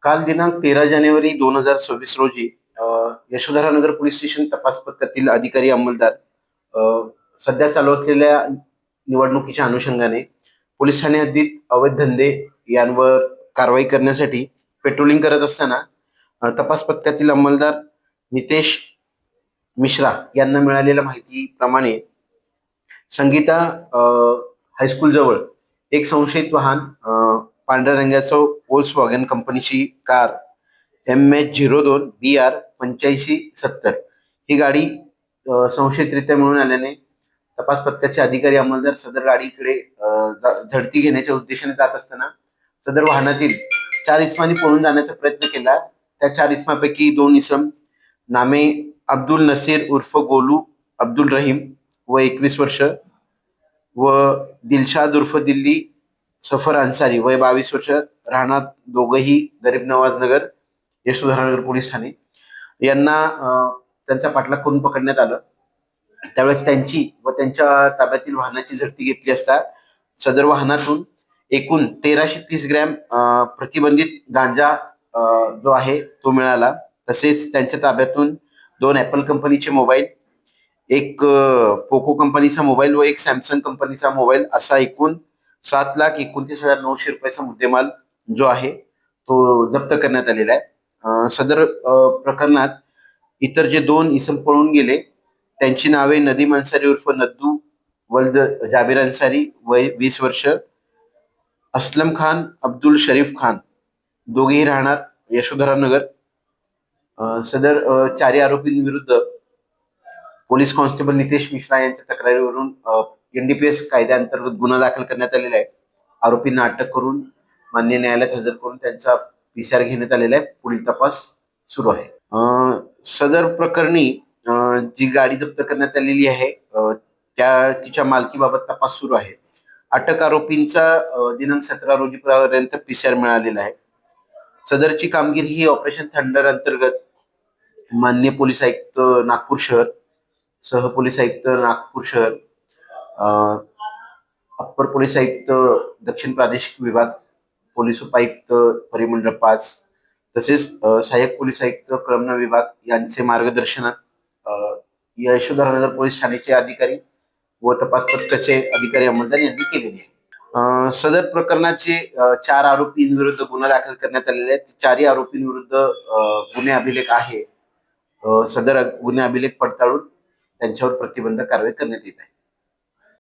काल दिनांक 13 जानेवारी 2026 रोजी अ, यशोधरानगर पोलीस स्टेशन तपास पथकातील अधिकारी अंमलदार अ, सध्या चालू असलेल्या निवडणुकीच्या अनुषंगाने पोलीस ठाणे हद्दीत अवैध धंदे यांवर कारवाई करण्यासाठी पेट्रोलिंग करत असताना तपास पथकातील अंमलदार नितेश मिश्रा यांना मिळालेल्या माहितीप्रमाणे संगीता हायस्कूल जवळ एक संशयित वाहन पांढऱ्या रंगाचं वॉल्स वॅगन कंपनीची कार MH02 BR 8570 ही गाडी संशयितरित्या मिळून आल्याने तपास पथकाचे अधिकारी अंमलदार सदर गाडीकडे झडती घेण्याच्या उद्देशाने जात असताना सदर वाहनातील 4 इसमांनी पळून जाण्याचा प्रयत्न केला. त्या 4 इसमापैकी 2 इसम नामे अब्दुल नसीर उर्फ गोलू अब्दुल रहीम व 21 वर्ष व दिलशाद उर्फ दिल्ली सफर अन्सारी वय 22 वर्ष राहणार दोघंही गरीब नवाज नगर यशोधरानगर पोलीस ठाणे यांना त्यांचा पाठलाग करून पकडण्यात आलं. त्यावेळेस त्यांची व त्यांच्या ताब्यातील वाहनाची झडती घेतली असता सदर वाहनातून एकूण 1330 ग्रॅम प्रतिबंधित गांजा जो आहे तो मिळाला. तसेच त्यांच्या ताब्यातून 2 ॲपल कंपनीचे मोबाईल, एक पोको कंपनीचा मोबाईल व एक सॅमसंग कंपनीचा मोबाईल असा एकूण 7,29,900 रुपयाचा मुद्देमाल जो आहे तो जप्त करण्यात आलेला आहे. सदर प्रकरणात इतर जे 2 इसम पळून गेले त्यांची नावे नदीम अन्सारी उर्फ नद्दू वल्द जाबीर अन्सारी वय 20 वर्ष, असलम खान अब्दुल शरीफ खान दोघेही राहणार यशोधरानगर. सदर 4 आरोपींविरुद्ध पोलीस कॉन्स्टेबल नितेश मिश्रा यांच्या तक्रारीवरून NDPS कायद्याअंतर्गत गुन्हा दाखल करण्यात आलेला आहे. आरोपींना अटक करून मान्य न्यायालयात हजर करून त्यांचा PCR घेण्यात आलेला आहे. पुढील तपास सुरू आहे. सदर प्रकरणी जी गाडी जप्त करण्यात आलेली आहे त्या तिच्या मालकीबाबत तपास सुरू आहे. अटक आरोपींचा दिनांक 17 रोजीपर्यंत PCR मिळालेला आहे. सदरची कामगिरी ही ऑपरेशन थंडर अंतर्गत माननीय पोलीस आयुक्त नागपूर शहर, सहपोलीस आयुक्त नागपूर शहर, अप्पर पोलीस आयुक्त दक्षिण प्रादेशिक विभाग, पोलीस उपायुक्त परिमंडळ 5 तसेच सहाय्यक पोलीस आयुक्त कळमना विभाग यांचे मार्गदर्शनात यशोधरानगर पोलीस ठाण्याचे अधिकारी व तपास पथकाचे अधिकारी अंमलदार यांनी केलेली आहे. सदर प्रकरणाचे 4 आरोपींविरुद्ध गुन्हा दाखल करण्यात आलेले आहेत. 4 आरोपींविरुद्ध गुन्हे अभिलेख आहे. सदर गुन्हे अभिलेख पडताळून त्यांच्यावर प्रतिबंधक कारवाई करण्यात येत आहे.